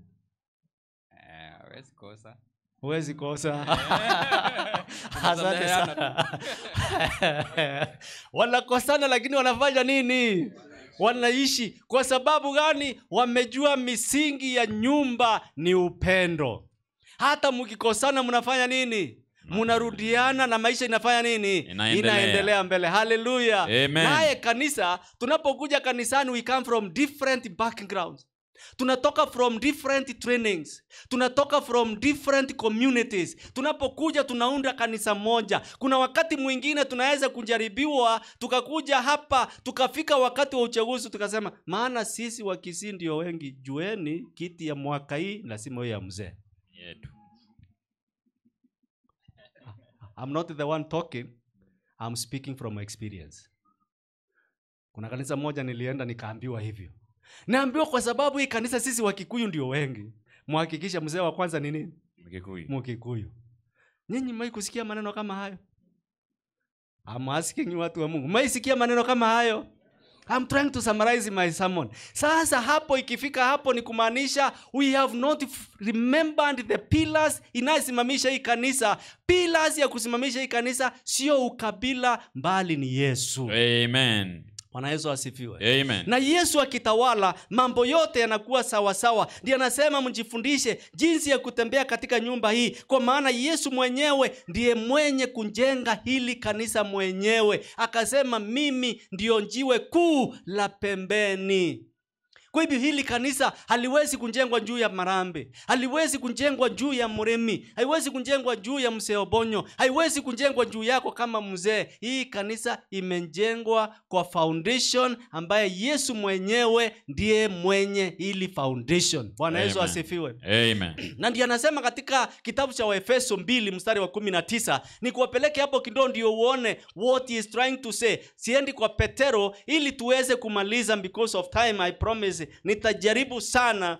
Hawezi kosa. Huwezi kosa. Asante sana. Wanakosana lakini wanafanya nini? Wanaishi. Kwa sababu gani? Wamejua misingi ya nyumba ni upendo. Hata mkikosana mnafanya nini? Munarudiana na maisha inafanya nini? Inaendelea mbele. Hallelujah. Naye kanisa, tunapokuja kanisani, we come from different backgrounds. Tunatoka from different trainings. Tunatoka from different communities. Tunapokuja tunaunda kanisa moja. Kuna wakati mwingine tunaweza kujaribiwa, tukakuja hapa, tukafika wakati wa uchaguzi tukasema, maana sisi wa Kisii ndio wengi, jueni kiti ya mwaka hii lazima ya mzee. I'm not the one talking. I'm speaking from experience. Kuna kanisa moja nilienda nikaambiwa hivyo. Naambiwa kwa sababu hii kanisa sisi wa Kikuyu ndio wengi. Muhakikisha mzee wa kwanza ni nini? Mkikuyu. Nyinyi mmai kusikia maneno kama hayo? I'm asking you watu wa Mungu. Mmai sikia maneno kama hayo? I'm trying to summarize my sermon. Sasa hapo ikifika hapo ni kumaanisha we have not remembered the pillars inayosimamisha hii kanisa. Pillars ya kusimamisha hii kanisa sio ukabila, bali ni Yesu. Amen. Bwana Yesu asifiwe. Amen. Na Yesu akitawala, mambo yote yanakuwa sawa sawa. Ndiye anasema mjifundishe jinsi ya kutembea katika nyumba hii, kwa maana Yesu mwenyewe ndiye mwenye kujenga hili kanisa mwenyewe. Akasema mimi ndio jiwe kuu la pembeni. Kwa hivyo hili kanisa haliwezi kujengwa juu ya marambe, haliwezi kujengwa juu ya muremi, haiwezi kujengwa juu ya mseobonyo, haiwezi kujengwa juu yako kama mzee. Hii kanisa imejengwa kwa foundation ambaye Yesu mwenyewe ndiye mwenye hili foundation. Bwana Yesu asifiwe. Amen. Na ndiye anasema katika kitabu cha Waefeso 2 mstari wa 19, ni kuwapeleke hapo kidogo ndio uone what he is trying to say. Siendi kwa Petero ili tuweze kumaliza because of time. I promise nitajaribu sana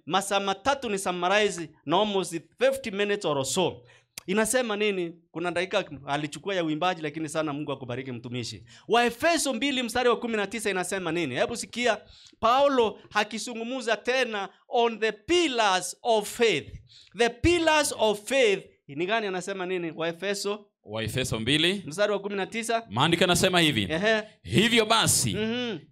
masaa matatu ni summarize na almost 50 minutes or so. Inasema nini? Kuna dakika alichukua ya uimbaji, lakini sana Mungu akubariki mtumishi. Waefeso 2 mstari wa 19 inasema nini? Hebu sikia Paulo hakizungumza tena on the pillars of faith. The pillars of faith ni gani? Anasema nini? Waefeso 2 mstari wa 19. Maandiko yanasema hivi. Hivyo basi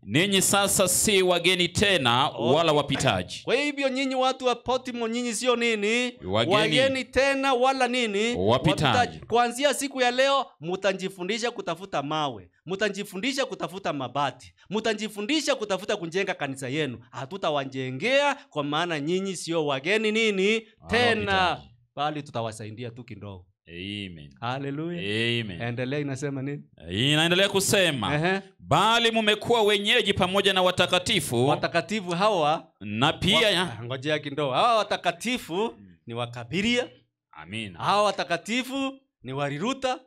ninyi sasa si wageni tena wala wapitaji. Kwa hivyo nyinyi watu wa Potimo, nyinyi sio nini? Wageni tena wala nini? Wapitaji. Kuanzia siku ya leo mtajifundisha kutafuta mawe, mtajifundisha kutafuta mabati, mtajifundisha kutafuta kujenga kanisa yenu. Hatutawajengea kwa maana nyinyi sio wageni nini tena, bali tutawasaidia tu kidogo. Amen. Hallelujah. Amen. Endelea, inasema nini? Inaendelea kusema bali mmekuwa wenyeji pamoja na watakatifu. Watakatifu hawa na pia ngojea kidogo. Hawa watakatifu ni Wakabiria. Amen. Hawa watakatifu ni Wariruta.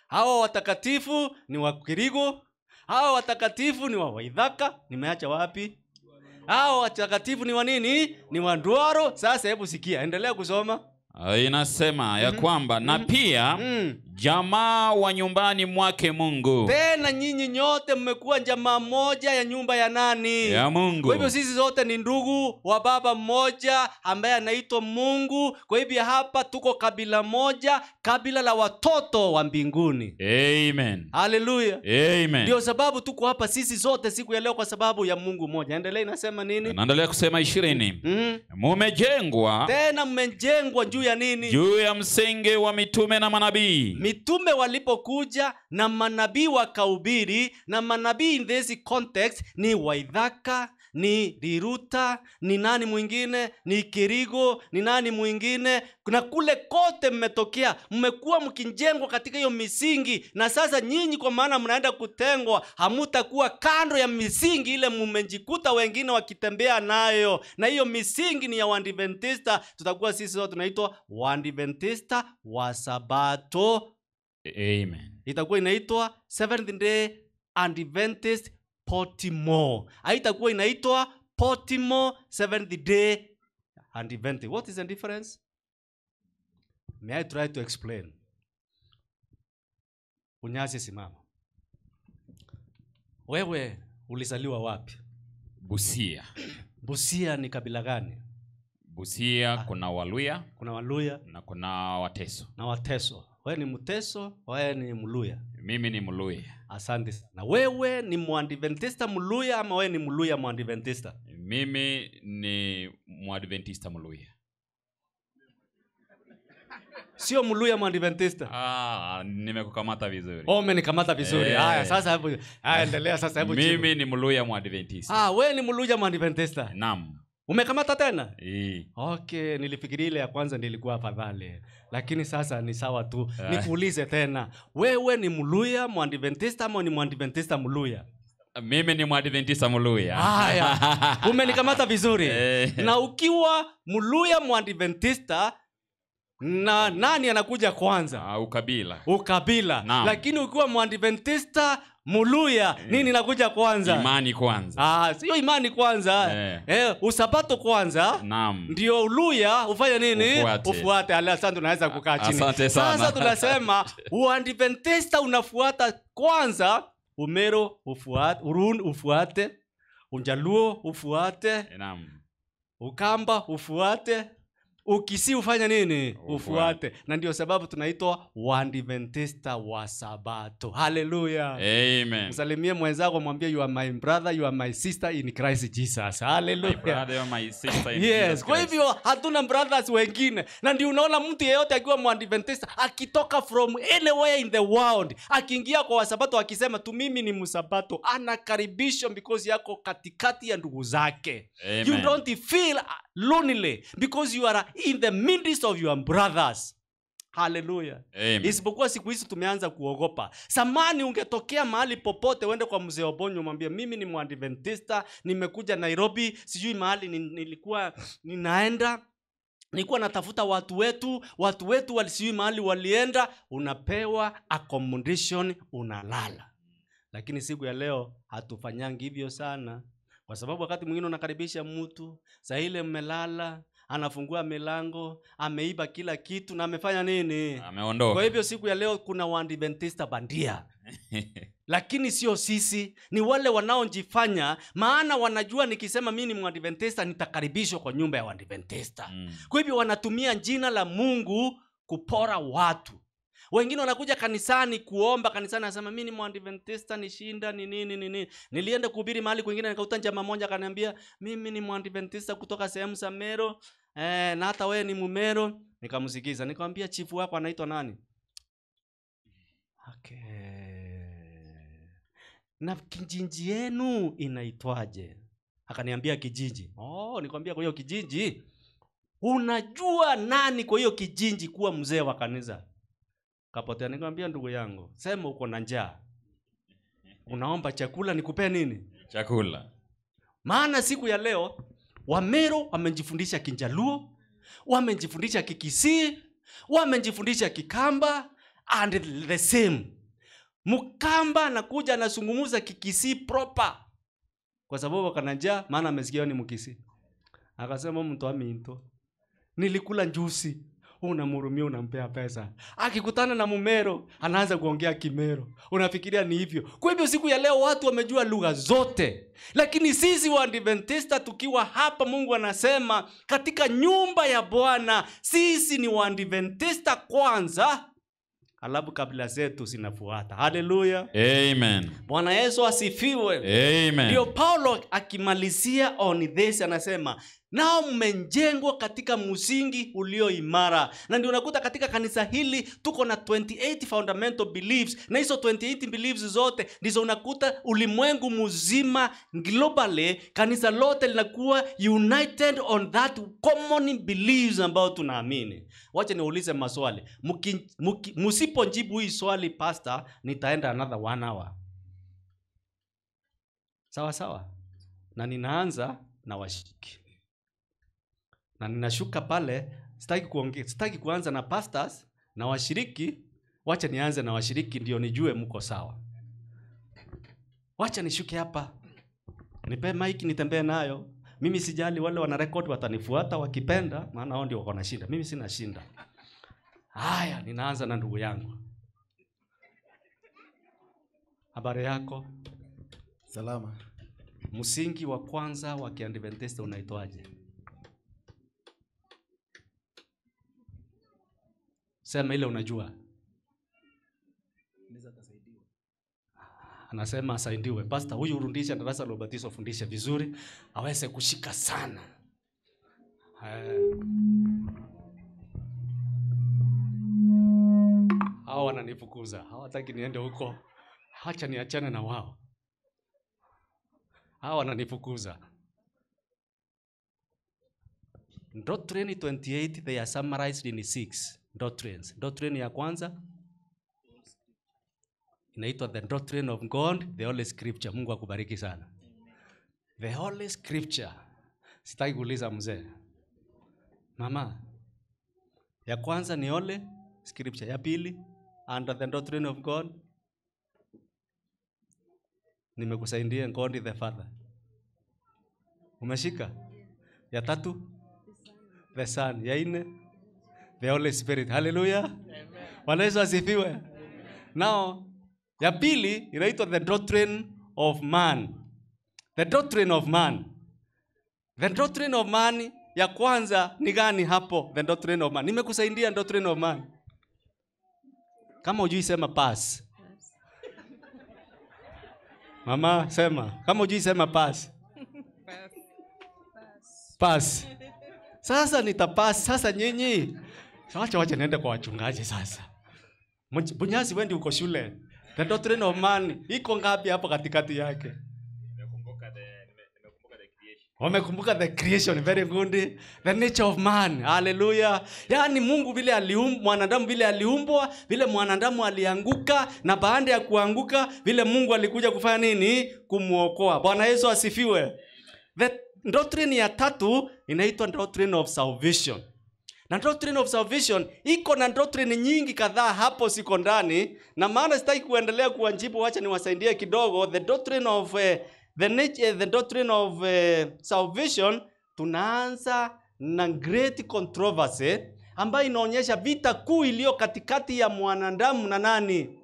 Hawa watakatifu ni Wakirigo. Hawa watakatifu ni Waithaka. Nimeacha wapi? Hawa watakatifu ni wa nini? Ni Wanduaro. Sasa hebu sikia, endelea kusoma. Inasema ya kwamba na pia jamaa wa nyumbani mwake Mungu. Tena nyinyi nyote mmekuwa jamaa moja ya nyumba ya nani? Ya Mungu. Kwa hivyo sisi zote ni ndugu wa baba mmoja ambaye anaitwa Mungu. Kwa hivyo hapa tuko kabila moja, kabila la watoto wa mbinguni. Amen. Hallelujah. Amen. Ndio sababu tuko hapa sisi zote siku ya leo, kwa sababu ya Mungu mmoja. Endelea, inasema nini? Naendelea kusema 20. Mmejengwa. Tena mmejengwa juu ya nini? Juu ya msingi wa mitume na manabii. Mitume walipokuja na manabii wakahubiri, na manabii in this context ni Waithaka, ni Riruta, ni nani mwingine? Ni Kirigo, ni nani mwingine? Na kule kote mmetokea, mmekuwa mkijengwa katika hiyo misingi. Na sasa nyinyi kwa maana mnaenda kutengwa, hamutakuwa kando ya misingi ile mmejikuta wengine wakitembea nayo. Na hiyo misingi ni ya Waadventista. Tutakuwa sisi wote tunaitwa Waadventista wa Sabato. Amen. Itakuwa inaitwa Seventh Day Adventist Potimo. Haitakuwa inaitwa Potimo Seventh Day Adventist. What is the difference? May I try to explain? Unyasi, simama. Wewe ulizaliwa wapi? Busia. Busia ni kabila gani? Busia kuna Waluya. Kuna Waluya na kuna Wateso. Na Wateso. Wewe ni Mteso, wewe ni Mluya? Mimi ni Mluya. Asante sana. Wewe ni Mwadventista Mluya ama wewe ni Mluya Mwadventista? Mimi ni Mwadventista Mluya. Sio Mluya Mwadventista. Nimekukamata vizuri. Umenikamata vizuri. Haya, sasa hebu endelea sasa, hebu mimi ni Mluya Mwadventista. Wewe ni Mluya Mwadventista. Naam. Umekamata tena? Okay, nilifikiria ile ya kwanza nilikuwa afadhali. Lakini sasa ni sawa tu. Nikuulize tena. Wewe ni Mluya Mwadventista ama ni Mwadventista Mluya? Mimi ni Mwadventista Mluya. Haya. Umenikamata vizuri. Na ukiwa Mluya Mwadventista, na nani anakuja kwanza? Ukabila. Ukabila. Lakini ukiwa Mwadventista Mluya, nini nakuja kwanza? Imani kwanza. Sio imani kwanza. Usabato kwanza. Naam. Ndio Luya ufanye nini? Ufuate. Asante, unaweza kukaa chini. Asante sana. Sasa tunasema Uadventista unafuata kwanza Umero ufuate, Urun ufuate, Unjaluo ufuate. Naam. Ukamba ufuate, ukisi ufanya nini? Ufuate. Na ndio sababu tunaitwa Waadventista wa Sabato. Hallelujah. Amen. Msalimie mwenzako, mwambie you are my brother, you are my sister in Christ Jesus. Hallelujah. My brother, you are my sister in Yes, Jesus kwa Christ. hivyo hatuna brothers wengine. Na ndio unaona mtu yeyote akiwa Mwadventista akitoka from anywhere in the world, akiingia kwa Wasabato akisema tu mimi ni Msabato, anakaribishwa because yako katikati ya ndugu zake. Amen. You don't feel lonely because you are in the midst of your brothers. Hallelujah. Amen. Isipokuwa siku hizi tumeanza kuogopa. Samani ungetokea mahali popote uende kwa mzee Obonyo mwambie mimi ni Mwadventista, nimekuja Nairobi, sijui mahali nilikuwa ninaenda, nilikuwa natafuta watu wetu walisijui mahali walienda, unapewa accommodation, unalala. Lakini siku ya leo hatufanyangi hivyo sana. Kwa sababu wakati mwingine unakaribisha mtu, saa ile mmelala, anafungua milango, ameiba kila kitu na amefanya nini? Ameondoka. Kwa hivyo siku ya leo kuna Waadventista bandia. Lakini sio sisi, ni wale wanaojifanya, maana wanajua nikisema mimi ni Mwadventista nitakaribishwa kwa nyumba ya Waadventista. Kwa hivyo wanatumia jina la Mungu kupora watu. Wengine wanakuja kanisani kuomba, kanisani anasema mimi ni Mwadventista, nishinda ni nini. Nilienda kuhubiri mahali kwingine nikakuta jamaa mmoja akaniambia mimi ni Mwadventista kutoka sehemu za Mero, na hata wewe ni Mumero. Nikamsikiza, nikamwambia chifu wako anaitwa nani? Okay. Na kijiji yenu inaitwaje? Akaniambia kijiji. Nikamwambia kwa hiyo kijiji unajua nani kwa hiyo kijiji kuwa mzee wa kanisa? Kapotea. Nikamwambia ndugu yangu, sema uko na njaa, unaomba chakula, nikupe nini? Chakula. Maana siku ya leo Wamero wamejifundisha Kinjaluo, wamejifundisha Kikisii, wamejifundisha Kikamba, and the same. Mkamba anakuja anazungumza Kikisii proper kwa sababu akana njaa, maana amesikia ni Mkisii. Akasema mtu aminto, nilikula njusi, unamhurumia, unampea pesa. Akikutana na Mumero anaanza kuongea Kimero, unafikiria ni hivyo. Kwa hivyo siku ya leo watu wamejua lugha zote. Lakini sisi Waadventista tukiwa hapa, Mungu anasema katika nyumba ya Bwana sisi ni Waadventista kwanza, alafu kabla zetu zinafuata. Hallelujah. Amen. Bwana Yesu asifiwe. Amen. Ndio Paulo akimalizia on this anasema nao mmejengwa katika msingi ulio imara. Na ndio unakuta katika kanisa hili tuko na 28 fundamental beliefs, na hizo 28 beliefs zote ndizo unakuta ulimwengu mzima globally, kanisa lote linakuwa united on that common beliefs ambao tunaamini. Wacha niulize maswali. Msipojibu hii swali pastor, nitaenda another 1 hour. Sawa sawa? Na ninaanza na washiriki. Na ninashuka pale, sitaki kuanza na pastors na washiriki. Wacha nianze na washiriki ndio nijue mko sawa. Wacha nishuke hapa, nipe mic nitembee nayo. Mimi sijali, wale wana record watanifuata wakipenda, maana hao ndio wako na shida, mimi sina shinda. Haya, ninaanza na ndugu yangu. Habari yako? Salama. Msingi wa kwanza wa Kiadventista unaitwaje? Sema ile unajua. Anasema asaidiwe. Pastor, huyu urundisha darasa la ubatizo, fundisha vizuri, aweze kushika sana. Hao wananifukuza. Hawataki niende huko. Acha niachane na wao. Hao wananifukuza. Doctrine 28 they are summarized in 6 doctrines. Doctrine ya kwanza inaitwa the doctrine of God, the Holy Scripture. Mungu akubariki sana. The Holy Scripture. Sitaki kuuliza mzee. Mama, ya kwanza ni Holy Scripture. Ya pili, under the doctrine of God, nimekusaidia God the Father. Umeshika? Ya tatu, the Son. Ya nne, the Holy Spirit. Hallelujah. Bwana Yesu asifiwe. Now, ya pili inaitwa the doctrine of man. The doctrine of man. The doctrine of man ya kwanza ni gani hapo? The doctrine of man. Nimekusaidia doctrine of man. Kama hujui sema pass. Mama sema, kama hujui sema pass. Pass. Sasa nitapass sasa nyinyi. Wacha niende kwa wachungaji sasa. Bunyasi wendi uko shule. The doctrine of man iko ngapi hapo katikati yake? Wamekumbuka the creation, very good. The nature of man, hallelujah. Yani Mungu vile aliumba mwanadamu, vile aliumbwa, vile mwanadamu alianguka, na baada ya kuanguka vile Mungu alikuja kufanya nini? Kumuokoa. Bwana Yesu asifiwe. The doctrine ya tatu inaitwa doctrine of salvation. Na doctrine of salvation iko na doctrine nyingi kadhaa hapo siko ndani, na maana sitaki kuendelea kuwajibu, wacha niwasaidie kidogo. The doctrine of the doctrine of salvation, tunaanza na great controversy ambayo inaonyesha vita kuu iliyo katikati ya mwanadamu na nani?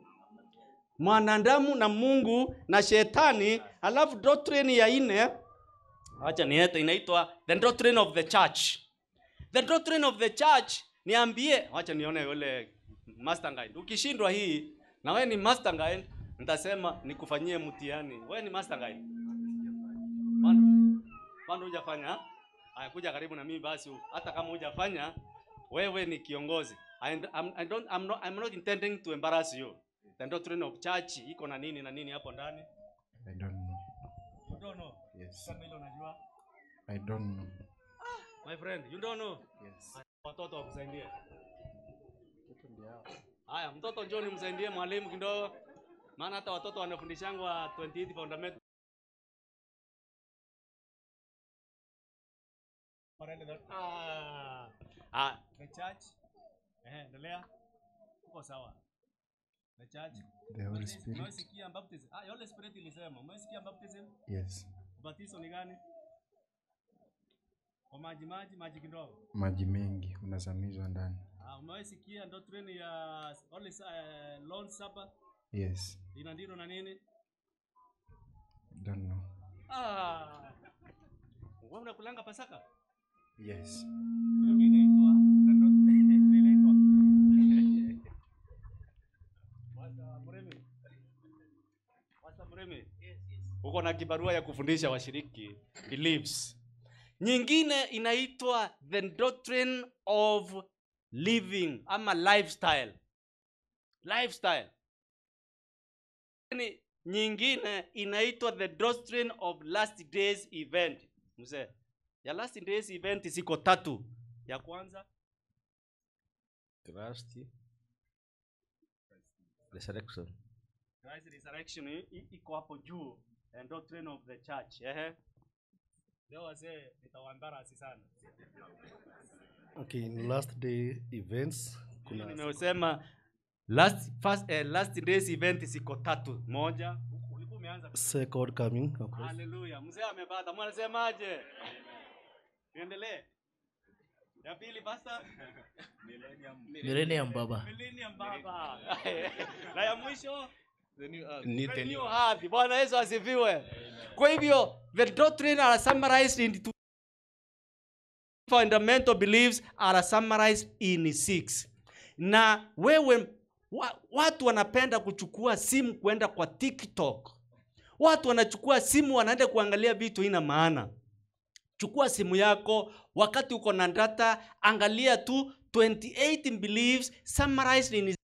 Mwanadamu na Mungu na shetani. Alafu doctrine ya ine, acha niete, inaitwa the doctrine of the church. The doctrine of the church, niambie, acha nione yule mastermind. Ukishindwa hii na wewe ni mastermind, nitasema nikufanyie mtihani. Wewe ni mastermind. Bado hujafanya? Haya, kuja karibu na mimi basi. Hata kama hujafanya, wewe ni kiongozi. I'm not intending to embarrass you. The doctrine of church iko na nini na nini hapo ndani? I don't know. You don't know? Yes. Kama hilo unajua? I don't know. My friend, you don't know? Yes. Watoto wakusaidie. Haya, mtoto njoo nimsaidie mwalimu kidogo. Maana hata watoto wanafundishangwa 28 fundamental. The church. Endelea. Uko sawa. The church. The Holy Spirit. Umesikia baptism? Holy Spirit ilisema. Umesikia baptism? Yes. Baptism ni gani? Kwa maji kidogo. Maji mengi unazamizwa ndani. Umesikia doctrine ya Lord's Supper? Yes. Ina ndilo na nini? Don't know. Wewe unakulanga Pasaka? Yes. Uko na kibarua ya kufundisha washiriki beliefs. Nyingine inaitwa the doctrine of living ama lifestyle. Lifestyle. Nyingine inaitwa the doctrine of last days event. Mzee, ya last days event ziko tatu. Ya kwanza Christ resurrection. Christ resurrection iko hapo juu, and doctrine of the church. Leo wazee nitawaembarasi sana. Okay, in last day events kuna nimesema last days event ziko tatu. Moja, ulikuwa umeanza second coming of Christ. Hallelujah. Mzee amepata. Mnasemaje? Niendelee. Ya pili pastor? Millennium baba. Millennium baba. Na ya mwisho The new the new earth. Bwana Yesu asifiwe. Kwa hivyo the doctrine are summarized into fundamental beliefs are summarized in 6. Na wewe watu wanapenda kuchukua simu kwenda kwa TikTok. Watu wanachukua simu wanaenda kuangalia vitu ina maana. Chukua simu yako wakati uko na data, angalia tu 28 beliefs summarized in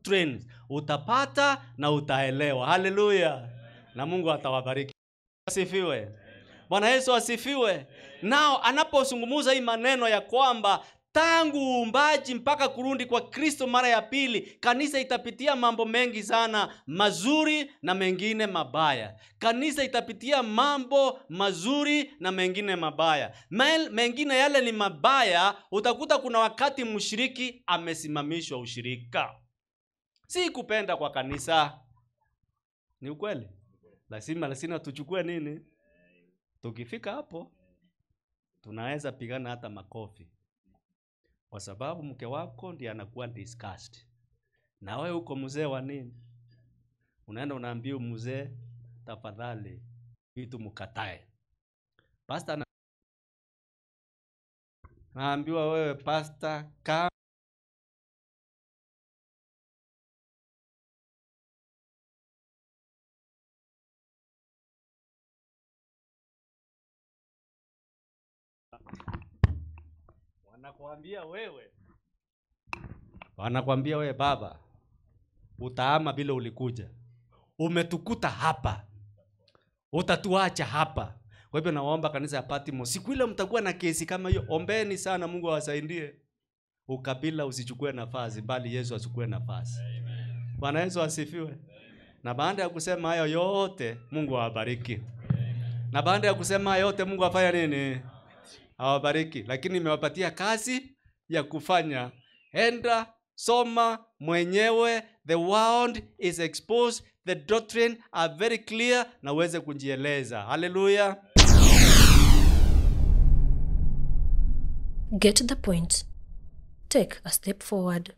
trends. Utapata na utaelewa. Hallelujah. Na Mungu atawabariki. Asifiwe. Bwana Yesu asifiwe. Nao anapozungumza hii maneno ya kwamba tangu uumbaji mpaka kurudi kwa Kristo mara ya pili, kanisa itapitia mambo mengi sana, mazuri na mengine mabaya. Kanisa itapitia mambo mazuri na mengine mabaya. Mengine yale ni mabaya, utakuta kuna wakati mshiriki amesimamishwa ushirika. Si kupenda kwa kanisa. Ni ukweli. Lazima tuchukue nini? Tukifika hapo tunaweza pigana hata makofi. Kwa sababu mke wako ndiye anakuwa discussed. Na wewe uko mzee wa nini? Unaenda unaambia mzee, tafadhali vitu mkatae. Pastor Naambiwa wewe pastor kama wanakuambia wewe baba utaama bila ulikuja. Umetukuta hapa. Utatuacha hapa. Kwa hivyo naomba kanisa ya Patmos, siku ile mtakuwa na kesi kama hiyo, ombeni sana Mungu awasaidie. Ukabila usichukue nafasi, bali Yesu achukue nafasi. Amen. Bwana Yesu asifiwe. Na baada ya kusema hayo yote, Mungu awabariki. Na baada ya kusema hayo yote, Mungu afanya nini? Awabariki. Lakini nimewapatia kazi ya kufanya. Enda soma mwenyewe, the word is exposed, the doctrine are very clear, na uweze kujieleza. Hallelujah. Get the point. Take a step forward.